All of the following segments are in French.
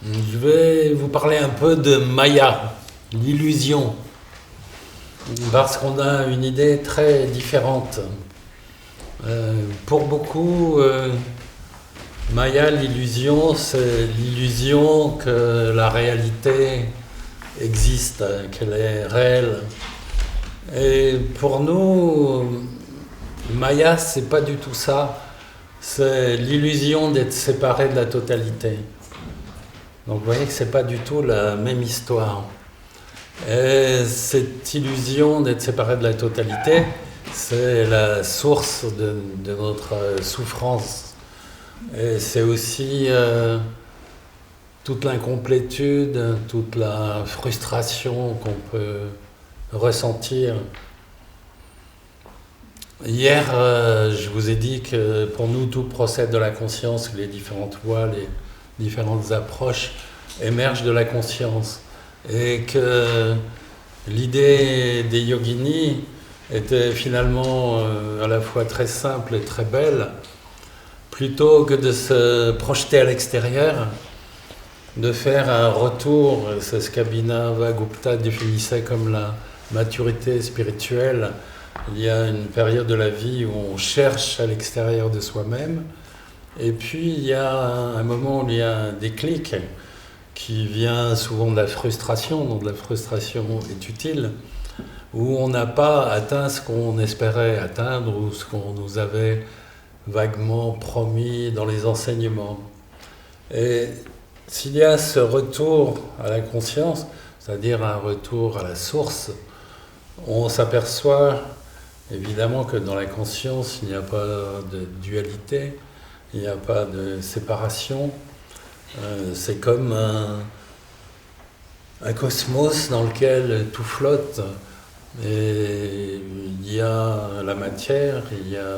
Je vais vous parler un peu de Maya, l'illusion, parce qu'on a une idée très différente. Pour beaucoup, Maya, l'illusion, c'est l'illusion que la réalité existe, qu'elle est réelle. Et pour nous, Maya, c'est pas du tout ça. C'est l'illusion d'être séparé de la totalité. Donc vous voyez que c'est pas du tout la même histoire. Et cette illusion d'être séparé de la totalité, c'est la source de notre souffrance. Et c'est aussi toute l'incomplétude, toute la frustration qu'on peut ressentir. Hier, je vous ai dit que pour nous, tout procède de la conscience, les différentes voies, les différentes approches émergent de la conscience. Et que l'idée des yoginis était finalement à la fois très simple et très belle. Plutôt que de se projeter à l'extérieur, de faire un retour, c'est ce qu'Abhinavagupta définissait comme la maturité spirituelle. Il y a une période de la vie où on cherche à l'extérieur de soi-même, et puis il y a un moment où il y a un déclic qui vient souvent de la frustration, donc la frustration est utile, où on n'a pas atteint ce qu'on espérait atteindre ou ce qu'on nous avait vaguement promis dans les enseignements. Et s'il y a ce retour à la conscience, c'est-à-dire un retour à la source, on s'aperçoit évidemment que dans la conscience, il n'y a pas de dualité, il n'y a pas de séparation. C'est comme un cosmos dans lequel tout flotte. Et il y a la matière, il y a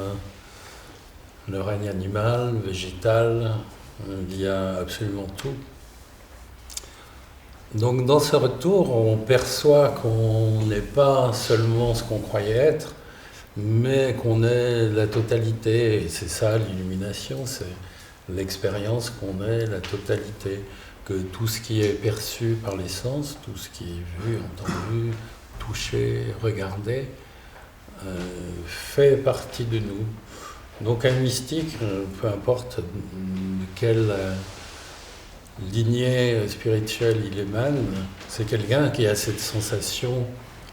le règne animal, végétal, il y a absolument tout. Donc dans ce retour, on perçoit qu'on n'est pas seulement ce qu'on croyait être, mais qu'on est la totalité. Et c'est ça l'illumination, c'est l'expérience qu'on est la totalité. Que tout ce qui est perçu par les sens, tout ce qui est vu, entendu, touché, regardé, fait partie de nous. Donc un mystique, peu importe de quelle lignée spirituelle il émane, c'est quelqu'un qui a cette sensation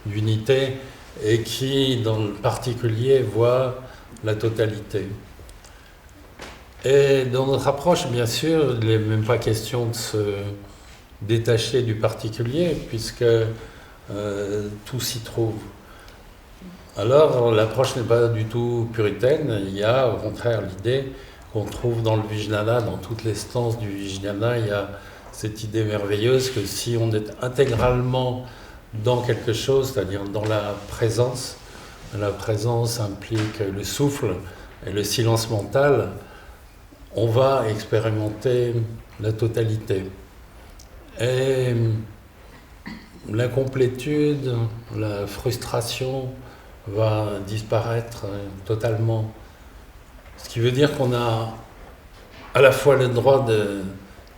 d'unité et qui, dans le particulier, voit la totalité. Et dans notre approche, bien sûr, il n'est même pas question de se détacher du particulier, puisque tout s'y trouve. Alors, l'approche n'est pas du tout puritaine, il y a au contraire l'idée qu'on trouve dans le Vijnana, dans toutes les stances du Vijnana, il y a cette idée merveilleuse que si on est intégralement dans quelque chose, c'est-à-dire dans la présence implique le souffle et le silence mental, on va expérimenter la totalité. Et l'incomplétude, la frustration va disparaître totalement. Ce qui veut dire qu'on a à la fois le droit de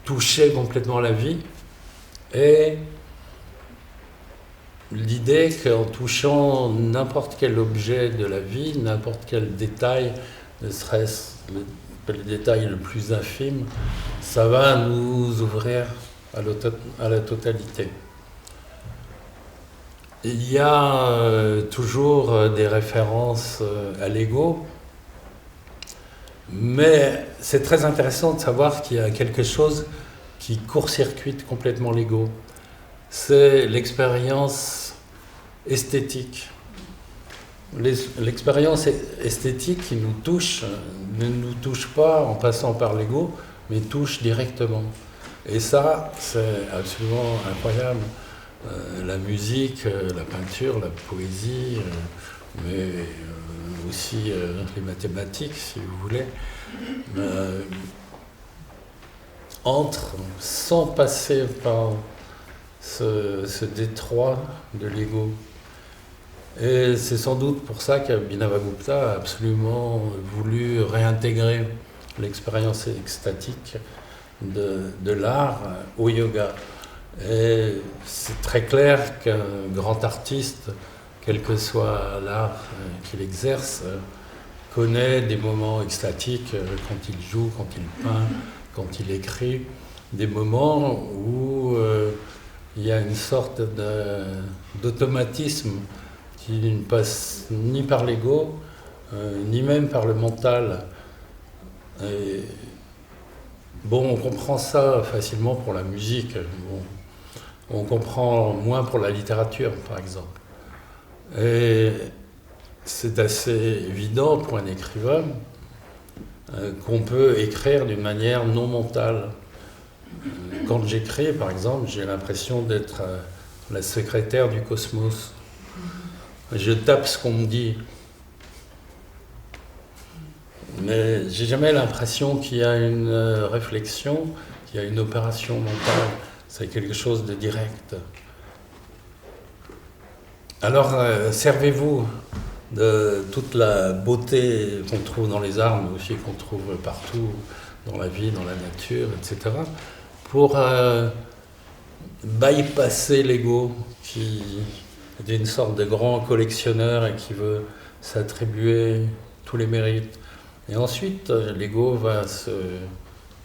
toucher complètement la vie et l'idée qu'en touchant n'importe quel objet de la vie, n'importe quel détail, ne serait-ce le détail le plus infime, ça va nous ouvrir à la totalité. Il y a toujours des références à l'ego, mais c'est très intéressant de savoir qu'il y a quelque chose qui court-circuite complètement l'ego. C'est l'expérience esthétique. L'expérience esthétique qui nous touche ne nous touche pas en passant par l'ego, mais touche directement. Et ça, c'est absolument incroyable. La musique, la peinture, la poésie, mais aussi les mathématiques, si vous voulez, entrent sans passer par ce détroit de l'ego. Et c'est sans doute pour ça qu'Abhinavagupta a absolument voulu réintégrer l'expérience extatique de l'art au yoga. Et c'est très clair qu'un grand artiste, quel que soit l'art qu'il exerce, connaît des moments extatiques quand il joue, quand il peint, quand il écrit, des moments où il y a une sorte d'automatisme qui ne passe ni par l'ego, ni même par le mental. Et bon, on comprend ça facilement pour la musique. Bon, on comprend moins pour la littérature, par exemple. Et c'est assez évident pour un écrivain qu'on peut écrire d'une manière non mentale. Quand j'écris, par exemple, j'ai l'impression d'être la secrétaire du cosmos. Je tape ce qu'on me dit. Mais j'ai jamais l'impression qu'il y a une réflexion, qu'il y a une opération mentale. C'est quelque chose de direct. Alors, servez-vous de toute la beauté qu'on trouve dans les arts, mais aussi qu'on trouve partout dans la vie, dans la nature, etc., pour bypasser l'ego qui est une sorte de grand collectionneur et qui veut s'attribuer tous les mérites. Et ensuite, l'ego va se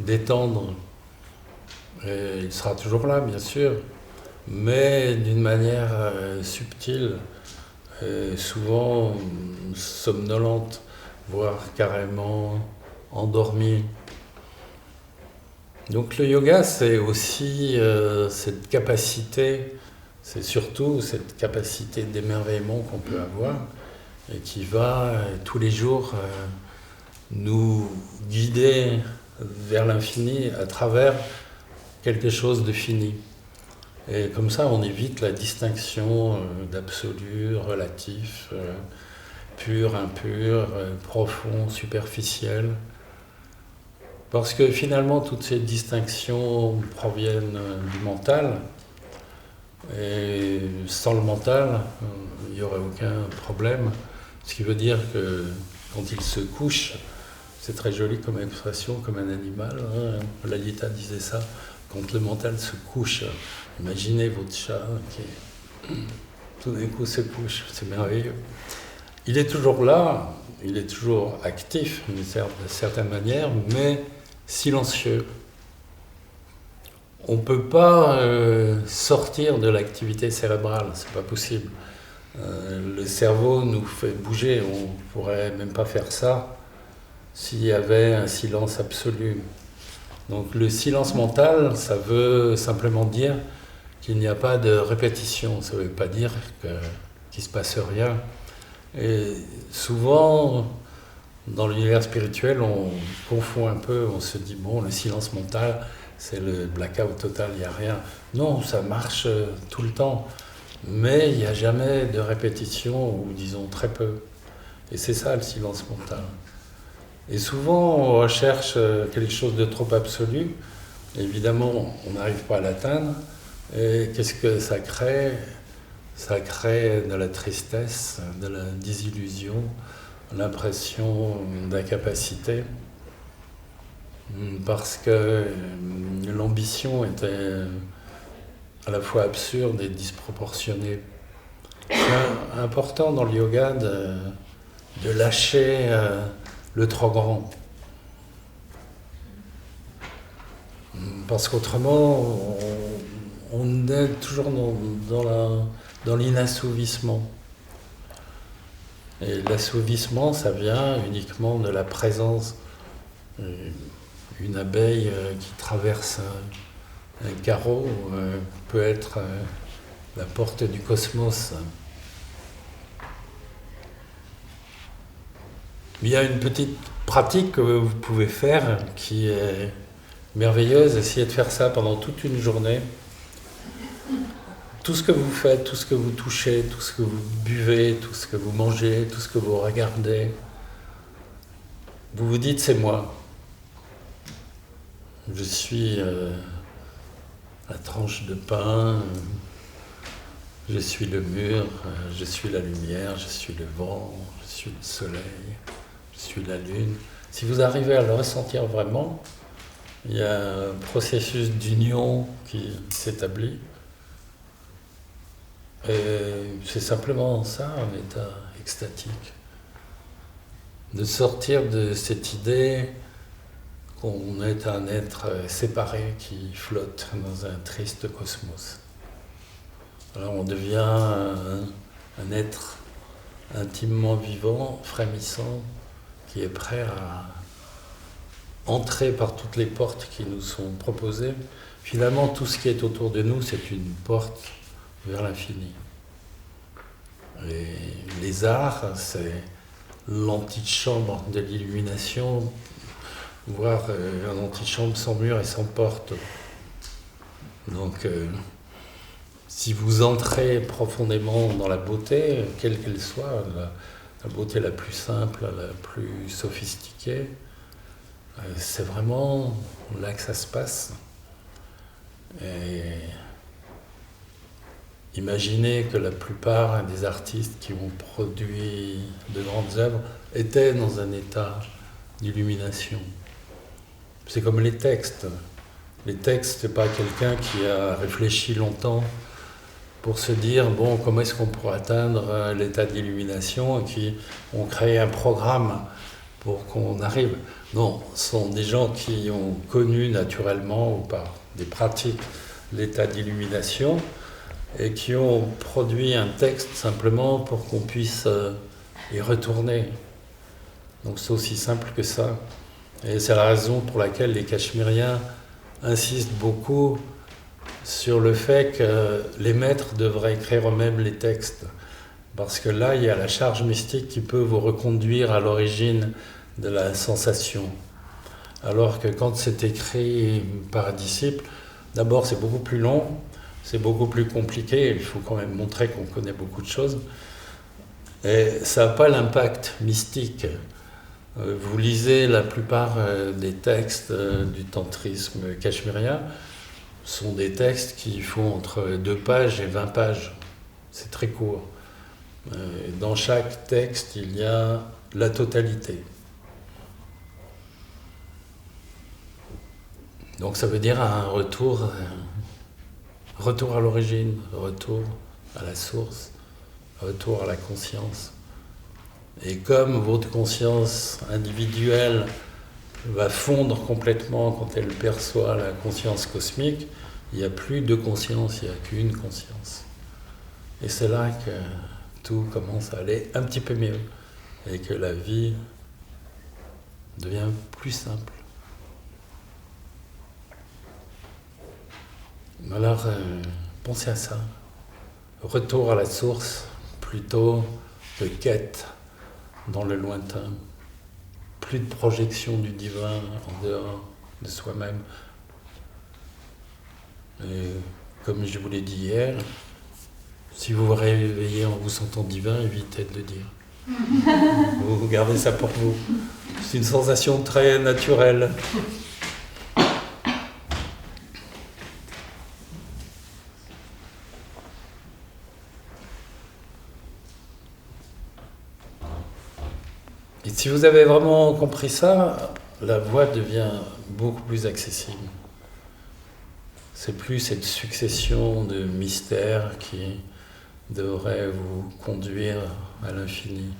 détendre. Et il sera toujours là, bien sûr, mais d'une manière subtile, et souvent somnolente, voire carrément endormie. Donc le yoga, c'est aussi cette capacité, c'est surtout cette capacité d'émerveillement qu'on peut avoir et qui va tous les jours nous guider vers l'infini à travers quelque chose de fini. Et comme ça, on évite la distinction d'absolu, relatif, pur, impur, profond, superficiel. Parce que finalement, toutes ces distinctions proviennent du mental. Et sans le mental, il n'y aurait aucun problème. Ce qui veut dire que quand il se couche, c'est très joli comme expression, comme un animal. Hein. Lalita disait ça. Quand le mental se couche, imaginez votre chat qui tout d'un coup se couche, c'est merveilleux. Il est toujours là, il est toujours actif d'une certaine manière, mais silencieux. On ne peut pas sortir de l'activité cérébrale, c'est pas possible. Le cerveau nous fait bouger, on ne pourrait même pas faire ça s'il y avait un silence absolu. Donc le silence mental, ça veut simplement dire qu'il n'y a pas de répétition, ça ne veut pas dire qu'il ne se passe rien. Et souvent, dans l'univers spirituel, on confond un peu, on se dit, bon, le silence mental, c'est le blackout total, il n'y a rien. Non, ça marche tout le temps, mais il n'y a jamais de répétition, ou disons très peu. Et c'est ça le silence mental. Et souvent, on recherche quelque chose de trop absolu. Évidemment, on n'arrive pas à l'atteindre. Et qu'est-ce que ça crée ? Ça crée de la tristesse, de la désillusion, l'impression d'incapacité. Parce que l'ambition était à la fois absurde et disproportionnée. C'est important dans le yoga de lâcher le trop grand. Parce qu'autrement, on est toujours dans l'inassouvissement. Et l'assouvissement, ça vient uniquement de la présence. Une abeille qui traverse un carreau peut être la porte du cosmos. Il y a une petite pratique que vous pouvez faire qui est merveilleuse. Essayez de faire ça pendant toute une journée. Tout ce que vous faites, tout ce que vous touchez, tout ce que vous buvez, tout ce que vous mangez, tout ce que vous regardez, vous vous dites c'est moi. Je suis la tranche de pain, je suis le mur, je suis la lumière, je suis le vent, je suis le soleil, je suis la lune. Si vous arrivez à le ressentir vraiment, il y a un processus d'union qui s'établit. Et c'est simplement ça, un état extatique. De sortir de cette idée qu'on est un être séparé qui flotte dans un triste cosmos. Alors on devient un être intimement vivant, frémissant, qui est prêt à entrer par toutes les portes qui nous sont proposées. Finalement, tout ce qui est autour de nous, c'est une porte vers l'infini. Et les arts, c'est l'antichambre de l'illumination, voire une antichambre sans mur et sans porte. Donc, si vous entrez profondément dans la beauté, quelle qu'elle soit, la beauté la plus simple, la plus sophistiquée, c'est vraiment là que ça se passe. Et imaginez que la plupart des artistes qui ont produit de grandes œuvres étaient dans un état d'illumination. C'est comme les textes. Les textes, c'est pas quelqu'un qui a réfléchi longtemps pour se dire, bon, comment est-ce qu'on pourrait atteindre l'état d'illumination, et qui ont créé un programme pour qu'on arrive. Non, ce sont des gens qui ont connu naturellement ou par des pratiques l'état d'illumination et qui ont produit un texte simplement pour qu'on puisse y retourner. Donc c'est aussi simple que ça. Et c'est la raison pour laquelle les Cachemiriens insistent beaucoup sur le fait que les maîtres devraient écrire eux-mêmes les textes. Parce que là, il y a la charge mystique qui peut vous reconduire à l'origine de la sensation. Alors que quand c'est écrit par un disciple, d'abord c'est beaucoup plus long, c'est beaucoup plus compliqué, il faut quand même montrer qu'on connaît beaucoup de choses. Et ça n'a pas l'impact mystique. Vous lisez la plupart des textes du tantrisme cachemirien, sont des textes qui font entre 2 pages et 20 pages. C'est très court. Dans chaque texte, il y a la totalité. Donc ça veut dire un retour à l'origine, retour à la source, retour à la conscience. Et comme votre conscience individuelle va fondre complètement quand elle perçoit la conscience cosmique, il n'y a plus de conscience, il n'y a qu'une conscience. Et c'est là que tout commence à aller un petit peu mieux et que la vie devient plus simple. Alors, pensez à ça. Retour à la source plutôt que quête dans le lointain. Plus de projection du divin en dehors de soi-même. Et comme je vous l'ai dit hier, si vous vous réveillez en vous sentant divin, évitez de le dire. Vous gardez ça pour vous. C'est une sensation très naturelle. Et si vous avez vraiment compris ça, la voie devient beaucoup plus accessible. C'est plus cette succession de mystères qui devrait vous conduire à l'infini.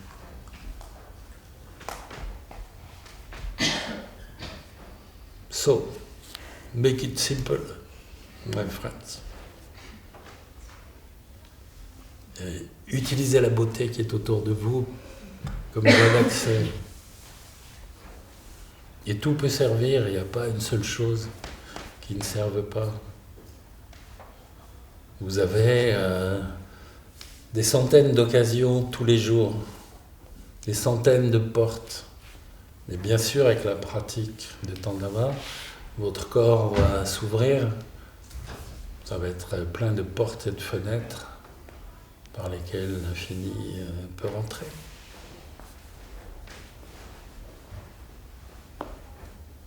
So, make it simple, my friends. Et utilisez la beauté qui est autour de vous comme bon accès. Et tout peut servir, il n'y a pas une seule chose qui ne serve pas. Vous avez des centaines d'occasions tous les jours, des centaines de portes. Et bien sûr, avec la pratique de Tandava, votre corps va s'ouvrir. Ça va être plein de portes et de fenêtres par lesquelles l'infini peut rentrer.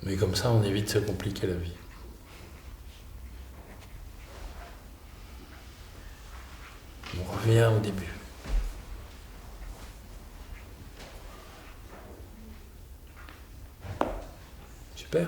Mais comme ça, on évite de se compliquer la vie. On revient au début. Super.